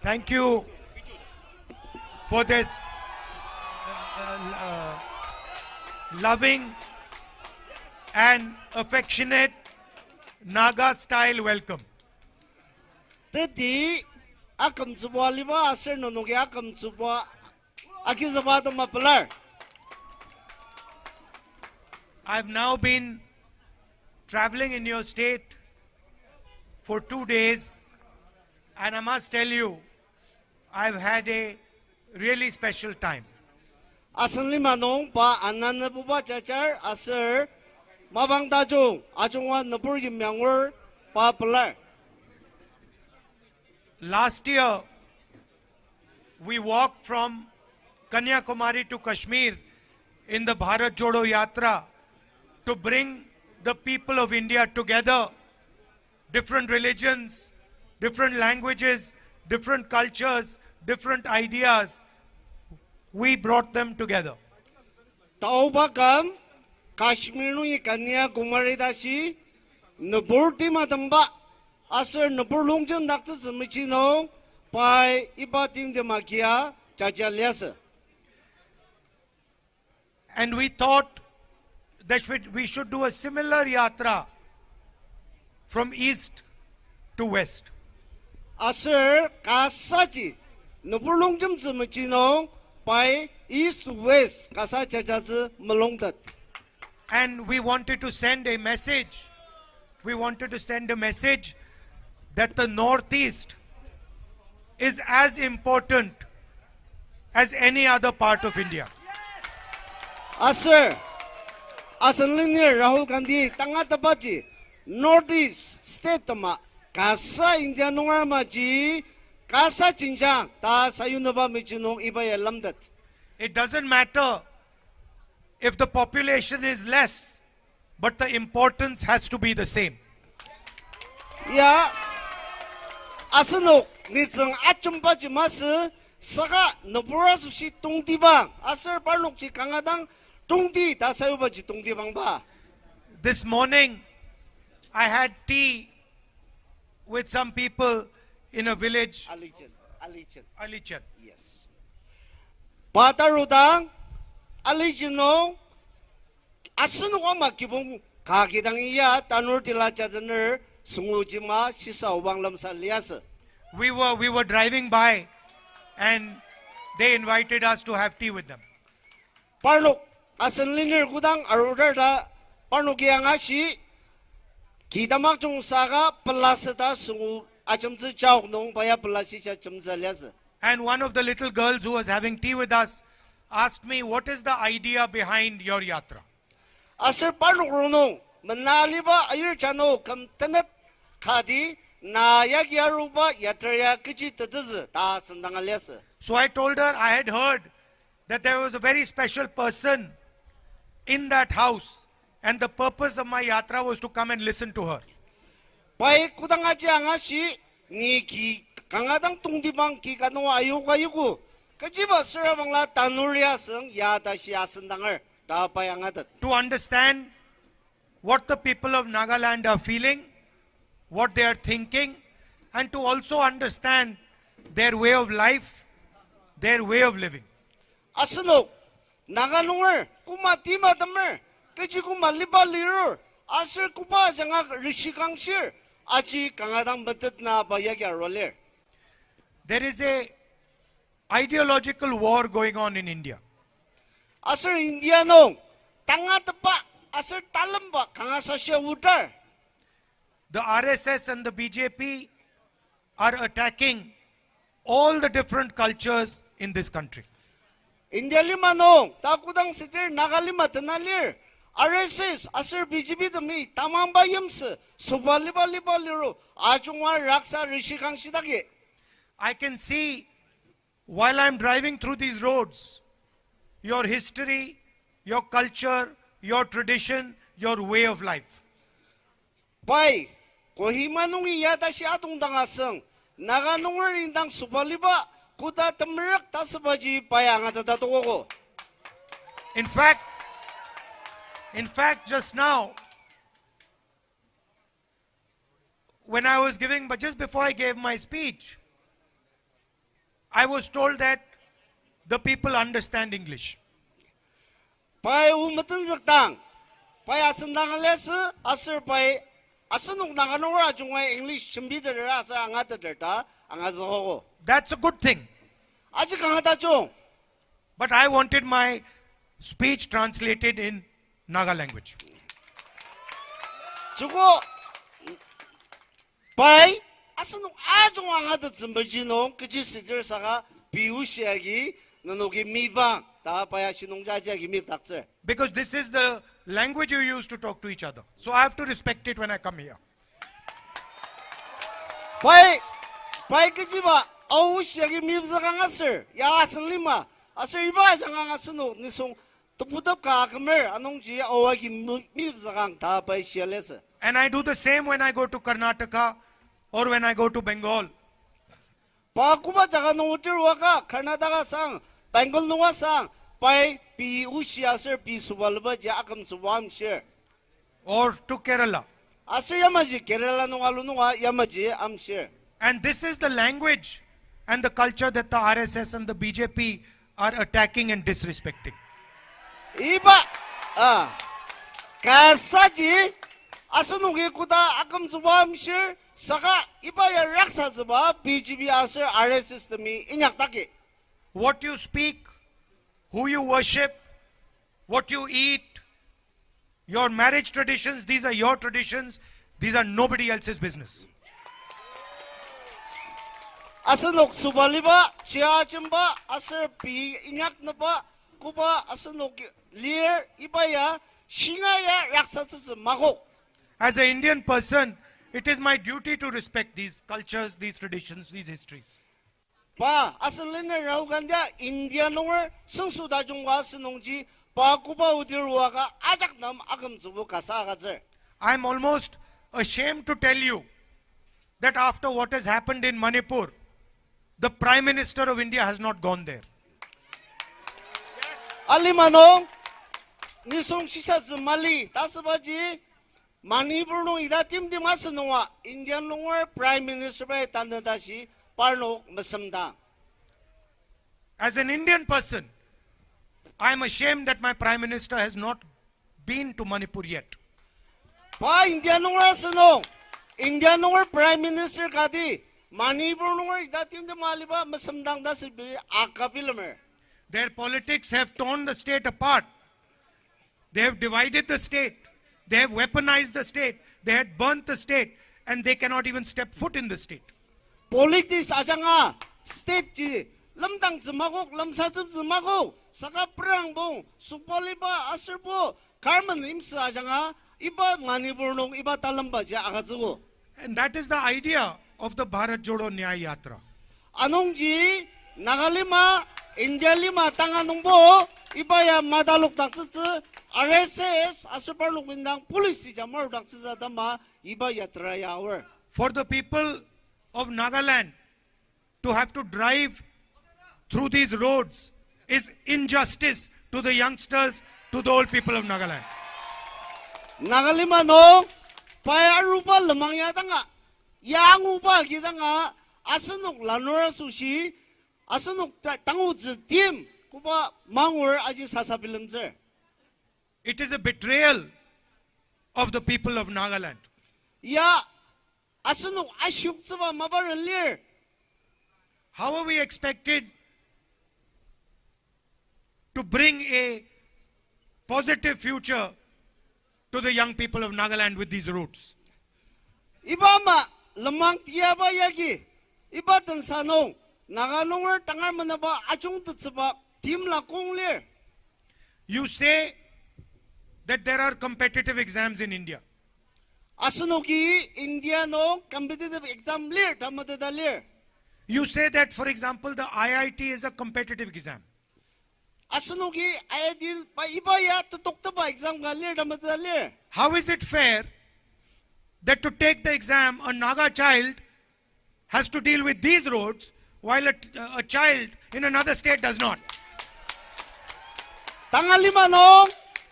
Thank you for this loving and affectionate Naga style welcome. Tadi akam sebuah lima asal nonogi akam sebuah aki sebuah tu mapelar. I've now been traveling in your state for 2 days, and I must tell you, I've had a really special time. Asal lima nong pa anan nebuba cacar asal mabang tajung ajungwan nebur yimyangwer pa pelar. Last year, we walked from Kanyakumari to Kashmir in the Bharat Jodo Yatra to bring the people of India together, different religions, different languages, different cultures, different ideas. We brought them together. Tau bagam Kashmir nu ikanya kumari dasi nebur di madamba asal nebur longjam nakta semichino pai ibatim de makia cacaliasa. And we thought that we should do a similar yatra from east to west. Asal kasaji nebur longjam semichino pai east to west kasa cacazi melongtat. And we wanted to send a message. We wanted to send a message that the Northeast is as important as any other part of India. Asal linear Rahul Gandhi tanga tapaji Northeast state ma kasa India nungar maji kasa cinjang ta sayunaba michinong iba ya lamdat. It doesn't matter if the population is less, but the importance has to be the same. Ya asano nizang achumpaji mas saka nopura sushi tungti bang asal parlok ci kangadang tungti ta sayubaji tungti bang ba. This morning, I had tea with some people in a village, Alichan. Yes. Patarudang Alijino asano ko makibong kakidang iya tanur tila chadaner sungujima sisa ubang lam sa liasa. We were driving by, and they invited us to have tea with them. Parlok asan linear gudang arudar da parlok yang asi kita makjong saga pelaseta sungu acamzi jauh nong paya pelasisa acamzi liasa. And one of the little girls who was having tea with us asked me, what is the idea behind your yatra? Asal parlok runong menali ba ayur jano kam tenet kadi na yaruba yatraya kecil tedez ta sendang liasa. So I told her I had heard that there was a very special person in that house, and the purpose of my yatra was to come and listen to her. Pai kudang aja ngasi ni ki kangadang tungdibang ki kanu ayu kayuku kejiba serabang la tanuria seng ya ta sia sendangar ta payangatat. To understand what the people of Nagaland are feeling, what they are thinking, and to also understand their way of life, their way of living. Asano naganungar kuma tima damer keji kuma liba liru asir kupa janga rishikang shir aji kangadang betet na bayagya roler. There is a ideological war going on in India. Asir India no tanga tepa asir talamba kangasasya utar. The RSS and the BJP are attacking all the different cultures in this country. India lima no takudang sitir nagalima tenalir RSS asir BJP demi tamang bayams subaliba liba liru ajungwa raksa rishikang sidagi. I can see while I'm driving through these roads, your history, your culture, your tradition, your way of life. Pai kohima nungi yata si atong dangaseng naganungar indang subaliba kuda temerak tasabaji payang atatatukoko. In fact, just now, when I was giving, but just before I gave my speech, I was told that the people understand English. pai umatan zakdang pai asendang les asir pai asenuk nanganora jungwa English chimbi de asa angata derta angazo. That's a good thing. 아직 강하다 좀. But I wanted my speech translated in Naga language. 저거 pai asenuk 아주 강하다 점버지노 그지 시절사가 비우시하기 너노기 미방 다 봐야 신농자지하기 밉닥들. Because this is the language you use to talk to each other. So I have to respect it when I come here. pai 그지 봐 아우시하기 밉사강았을 야 슬리마 아슬 이바 장강았으노 니송 또부덕가 그mer 안농지 아와기 밉사강 다 pai 시알레스. And I do the same when I go to Karnataka or when I go to Bengal. 바꾸바 자가 농어들와가 카나다가상 뱅글 농아상 pai 비우시아슬 비수발버지 아금수밤시 Or to Kerala. 아슬 야마지 케랄라 농알루 농아 야마지 암시. And this is the language and the culture that the RSS and the BJP are attacking and disrespecting. 이바 가사지 아스누기 구다 아금수밤시 사가 이바야 락사즈바 BJP 아슬 RSS 미 인약다기. What you speak, who you worship, what you eat, your marriage traditions, these are your traditions. These are nobody else's business. 아스녹 수발리바 지하진바 아슬 비 인약나바 구바 아스녹 리얼 이바야 싱아야 락사즈 마고. As an Indian person, it is my duty to respect these cultures, these traditions, these histories. 바 아슬리네 라울 간디아 인디아 농을 성수다중과 스농지 바구바 우디르와가 아작남 아금주부 가사가즈. I'm almost ashamed to tell you that after what has happened in Manipur, the Prime Minister of India has not gone there. 알리마노 니송 시사스 말리 다스바지 마니불농 이다 팀팀하스 농아 인디안 농을 프라임 미니스터에 단다시 발녹 맞습니다. As an Indian person, I am ashamed that my Prime Minister has not been to Manipur yet. 바 인디안 농을 스농 인디안 농을 프라임 미니스터 가디 마니불농을 이다 팀팀 말리바 맞습니다. 다스비 아까빌르메. Their politics have torn the state apart. They have divided the state. They have weaponized the state. They had burnt the state. And they cannot even step foot in the state. Politics 아장아 스테이지 럼당즈마고 럼사즈마고 사가 프랑봉 수폴리바 아슬보 갈만 임스 아장아 이바 마니불농 이바 달람바지 아가즈고. And that is the idea of the Bharat Jodo Nyay Yatra. 아농지 나갈리마 인디알리마 땅아농보 이바야 마달록 닥스스 RSS 아스팔록 인당 폴리시 자마르 닥스자다마 이바 야트라야워. For the people of Nagaland to have to drive through these roads is injustice to the youngsters, to the old people of Nagaland. 나갈리마 농 바야루바 르망야당아 양우바 기당아 아스녹 라노라수시 아스녹 땅우즈 팀 구바 망월 아지 사사빌름즈. It is a betrayal of the people of Nagaland. 야 아스녹 아슈크즈바 마바를리. How are we expected to bring a positive future to the young people of Nagaland with these routes? 이바마 르망 티아바 야기 이바든 사농 나가농을 땅을 만나봐 아중뜨츠바 팀라 공리. You say that there are competitive exams in India. 아스녹이 인디아노 컴피티티브 exam 리 담마데달리. You say that, for example, the IIT is a competitive exam. 아스녹이 아이딜 바 이바야 똑똑바 exam 갈리 담마데달리. How is it fair that to take the exam, a Naga child has to deal with these roads while a child in another state does not? 당알리마노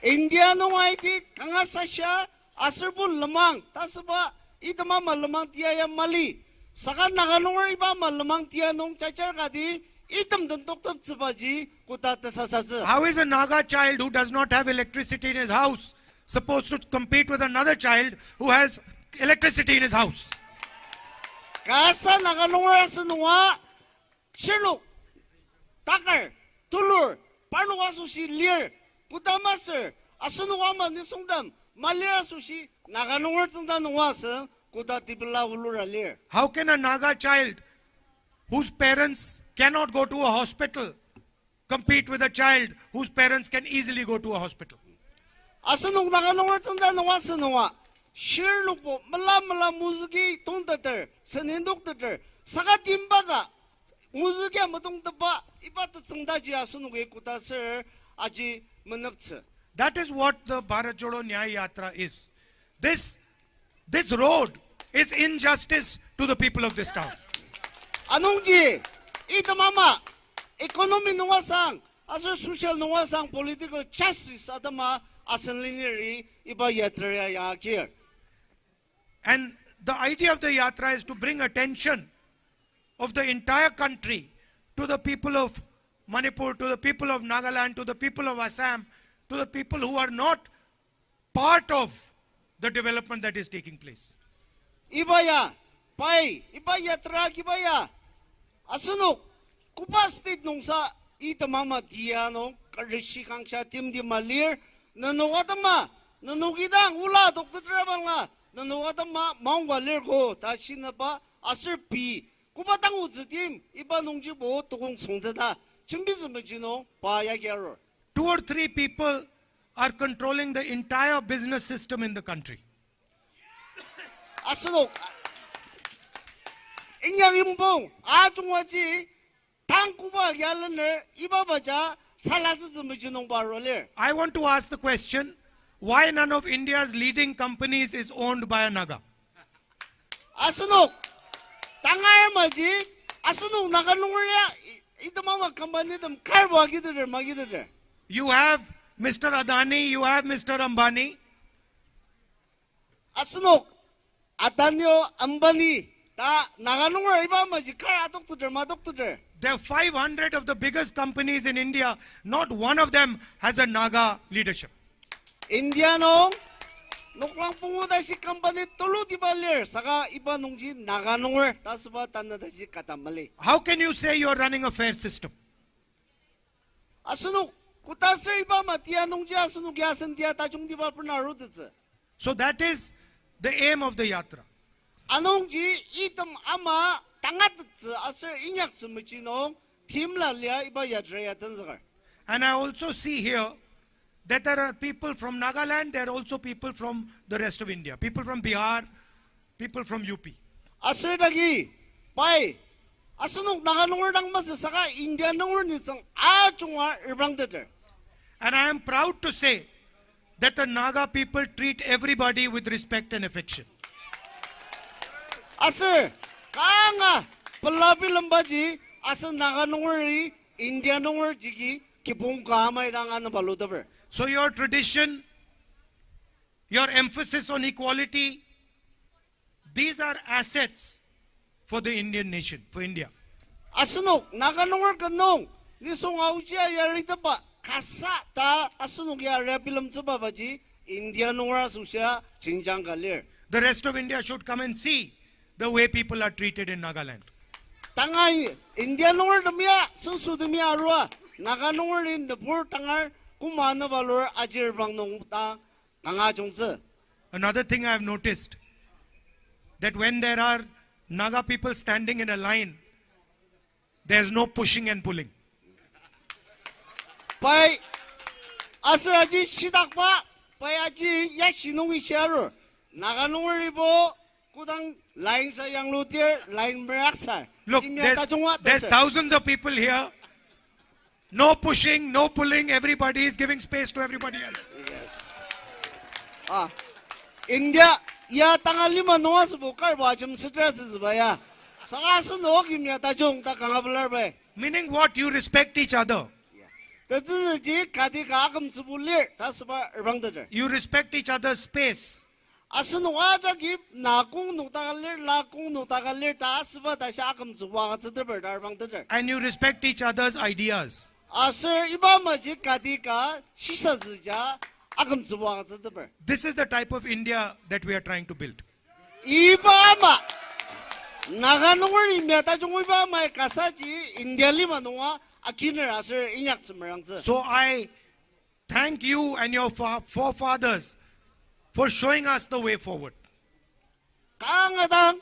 인디아노 아이디 강아사샤 아슬부 르망 다스바 이드마마 르망 티아야 말리 사가 나가농을 이바마 르망 티아농 짜짜가디 itam dan doktor tsubaji kuta tasasazi. How is a Naga child who does not have electricity in his house supposed to compete with another child who has electricity in his house? Kasa Nagalungar asunwa shiluk takar tulur parnuwa sushi lir kudamasir asunwa man nisungdam malir sushi Nagalungar tunda nuwasa kuda tibla ulura lir. How can a Naga child whose parents cannot go to a hospital compete with a child whose parents can easily go to a hospital? Asunuk Nagalungar tunda nuwasa nuwa shiluk mala muziki tungdater senindukdater saga timbaga muziki matungdaba ibat tungdaji asunuk kutasir aji manaptse. That is what the Bharat Jodo Nyay Yatra is. This road is injustice to the people of this town. Anongji, ita mama, economy nuwasang, asal social nuwasang, political justice adama asanliniri iba yatra yakir. And the idea of the yatra is to bring attention of the entire country to the people of Manipur, to the people of Nagaland, to the people of Assam, to the people who are not part of the development that is taking place. Ibaya, pai, iba yatra kibaya, asunok, kupastit nung sa ita mama diano, karishikang siya tim di malir, nanukatama, nanukidang ula doktor trabang la, nanukatama maungwalir ko, tasin na ba, asir pi, kupatang uzitim, iba nung jibo, tukong sungdada, chimbizumajino, payagyaro. 2 or 3 people are controlling the entire business system in the country. Asunok, inyang imbong, ajungwaji, tangkuba yalaner, ibabaja, salazizumajinong barolir. I want to ask the question, why none of India's leading companies is owned by a Naga? Asunok, tangar maji, asunok naganunguria, itamama company tam karwa gider magider. You have Mr. Adani, you have Mr. Ambani. Asunok, Adanyo Ambani, ta naganungur iba maji kar adoktuder madoktuder. There are 500 of the biggest companies in India. Not one of them has a Naga leadership. Indiano, nuklang punguda si company tulu di balir, saka iba nungji naganungur, tasba tanada si katamali. How can you say you are running a fair system? Asunok, kutasir iba matia nungji asunok yasan dia tajung di ba pernarudze. So that is the aim of the yatra. Anongji itam ama tangatze asir inyak sumachino timla lia iba yadreya tanzagar. And I also see here that there are people from Nagaland, there are also people from the rest of India. People from Bihar, people from UP. Asir dagi, pai, asunok naganungur dang mas saka India nungur nisang ajungwa irbang deter. And I am proud to say that the Naga people treat everybody with respect and affection. Asir, kanga, palabi lambaji, asir naganunguri, India nungur jigi, kipung kamay dang ano baludaber. So your tradition, your emphasis on equality, these are assets for the Indian nation, for India. Asunok, naganungur kanong, nisong aujia yarita ba, kasa ta asunok yara bilam tsaba baji, India nungur asusya, chinjang galir. The rest of India should come and see the way people are treated in Nagaland. Tangay, India nungur damya, susu damya arwa, naganungur in the poor tangar, kumana valor ajir bang nung ta, tanga jungse. Another thing I have noticed, that when there are Naga people standing in a line, there's no pushing and pulling. Pai, asraji sidak pa, pai aji yasinong isyaru, naganungur ibo, kudang line sa yang lutir, line meraksa. Look, there's thousands of people here. No pushing, no pulling, everybody is giving space to everybody else. Yes. Ah, India, ya tangal lima nuas bukar bajum stress baya. Sangasun nokim ya tajung ta kangabelar bay. Meaning what? You respect each other. Tadu ji kadi kagam sebulir, ta seba erbang dajer. You respect each other's space. asun wajagip nakung nutagalir lakung nutagalir tasba dashakam zuwa zidber darbang der. And you respect each other's ideas. Asir ibamaji kadika shisha zija akam zuwa zidber. This is the type of India that we are trying to build. Ibama naganungor imyata jung ibama kasaji India manua akiner asir inyak zmerangzi. So I thank you and your forefathers for showing us the way forward. Kangadang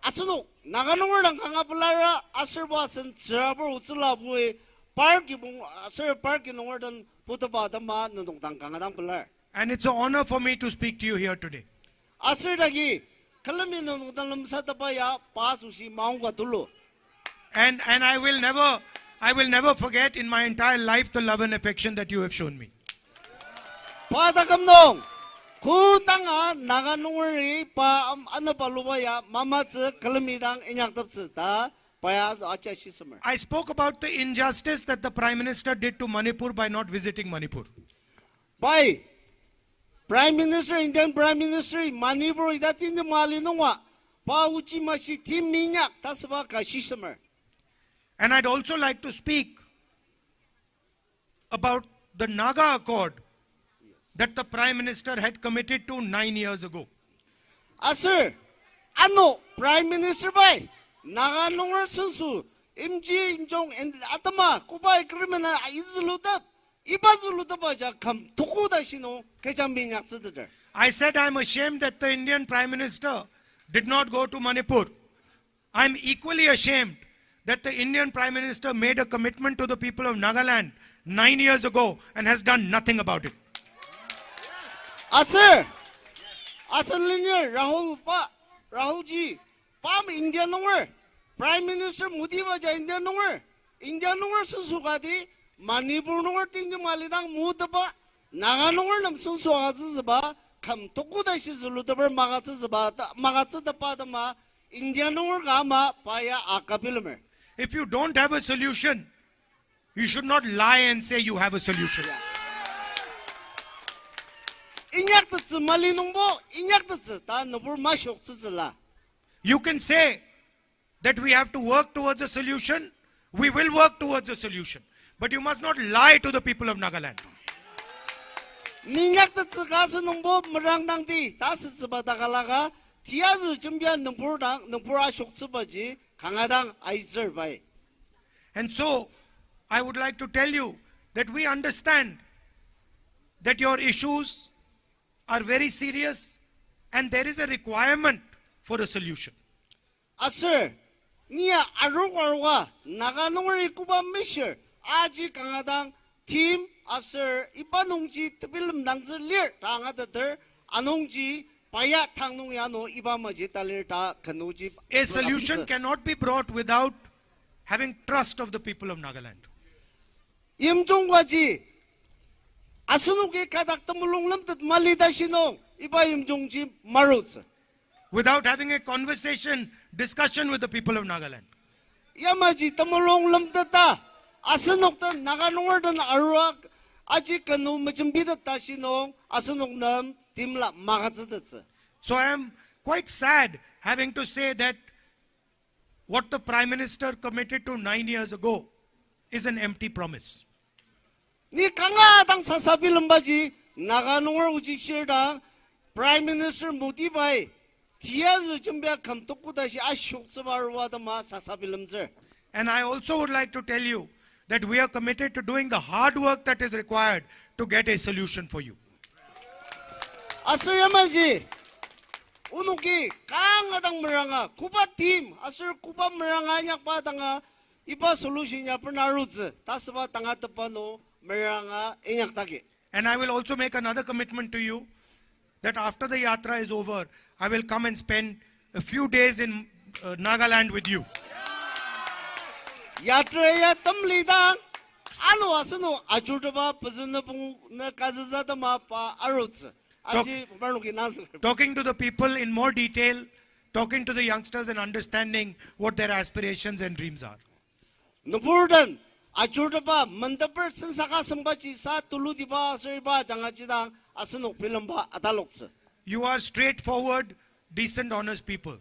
asunu naganungor lang kangapulara asir basen zerabur utzulabui parki bung asir parki nungor dan putaba dama nung tang kangadang pular. And it's an honor for me to speak to you here today. Asir dagi kalami nung tang lamsatapa ya pasusi maungga dulu. And I will never forget in my entire life the love and affection that you have shown me. Padakamnong kutanga naganungori pa ano palubaya mamatse kalamidang inyaktabse ta paya acha shismer. I spoke about the injustice that the Prime Minister did to Manipur by not visiting Manipur. By Prime Minister, Indian Prime Minister, Manipur idatin malinungwa pa uchi mashi tim minyak tasba ka shismer. And I'd also like to speak about the Naga Accord that the Prime Minister had committed to 9 years ago. Asir, ano Prime Minister bay naganungor sensu imji imjong atama kubay krimena izulutap ibazulutap aja kam tukuda shino kecham minyak zeder. I said I'm ashamed that the Indian Prime Minister did not go to Manipur. I'm equally ashamed that the Indian Prime Minister made a commitment to the people of Nagaland 9 years ago and has done nothing about it. Asir, linear Rahul ji, pam India nungwer, Prime Minister Modi baja India nungwer susugadi Manipur nungwer tinggi malidang mudaba, Naga nungwer nam susugaziba, kam tokuda shizulutaber magatsidapa dama India nungwer gama paya akapilumer. If you don't have a solution, you should not lie and say you have a solution. Inyaktatsi malinungbo, inyaktatsi ta nubur mashoktsizila. You can say that we have to work towards a solution. We will work towards a solution. But you must not lie to the people of Nagaland. Inyaktatsi kasi nungbo merangdang di, tasitziba dagalaga, tiyazi jumbya nubur ashoktsibaji, kangadang aizerbai. And so, I would like to tell you that we understand that your issues are very serious and there is a requirement for a solution. Asir, niya arugwarwa naganungri kuba misher aji kangadang team asir ipanungji tibilim dangzi lir tangadater anungji paya tangnung yano ibamaji talir ta kanuji. A solution cannot be brought without having trust of the people of Nagaland. Imjongwaji Asunuki kadak tamulung lamtat malida shinong iba imjongji marutz. Without having a discussion with the people of Nagaland. Yamaji tamulong lamtata asunok ta naganungor dan aruak aji kanu majumbida ta shinong asunok nam timla magatsidatsa. So I am quite sad having to say that what the Prime Minister committed to 9 years ago is an empty promise. Ni kangadang sasabilang baji naganungor uji shirda Prime Minister Modi bay tiyazu jumbya kamtukudashi ashok tsabarwa ma sasabilang zer. And I also would like to tell you that we are committed to doing the hard work that is required to get a solution for you. Asuyamaji unuki kangadang meranga kuba team asur kuba meranga nyak padanga iba solution nya pernarutz tasba tanga tepano meranga inyak taki. And I will also make another commitment to you that after the yatra is over, I will come and spend a few days in Nagaland with you. Yatra ya tamlida anu asunu ajudaba pazunapung na kazazada mapa arutz. Talking to the people in more detail, talking to the youngsters and understanding what their aspirations and dreams are. Nuburdan ajudaba mandapur sensaka sambachi sa tuludiba seriba jangajidang asunok pilamba atalokse. You are straightforward, decent, honest people.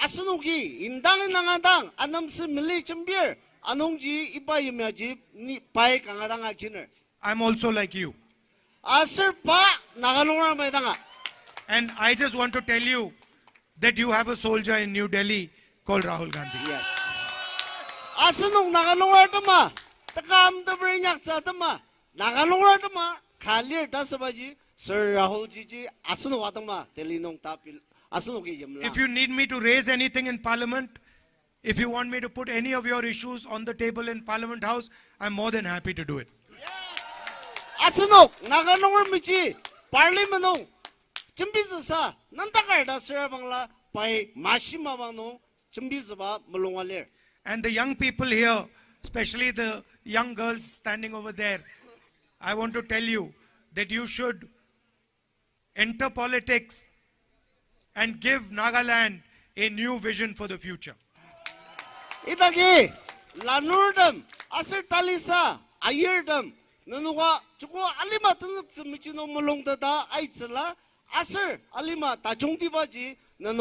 Asunuki indang nangadang anamsi mili chambir anongji ipa yumaji ni pai kangadang akiner. I'm also like you. Asir pa nagalungar maidanga. And I just want to tell you that you have a soldier in New Delhi called Rahul Gandhi. Yes. Asunong nagalungar tama. Takam the brinyak sa tama. Nagalungar tama. Kalir tasabaji. Sir Rahul Jiji Asunu Watama Telinong Tapil Asunuki Yamla. If you need me to raise anything in Parliament, if you want me to put any of your issues on the table in Parliament House, I'm more than happy to do it. Asunok Nagalungar Michi Parliament Chimbizasa Nantakarda Serabangla by Mashima Vano Chimbizaba Malungaler. And the young people here, especially the young girls standing over there, I want to tell you that you should enter politics and give Nagaland a new vision for the future. Itagi Lanurdam Asir Talisa Ayerdam Nanuwa Chuko Alima Tunuk Michino Mulong Dada Aitzela Asir Alima Tachung Tibaji Nanu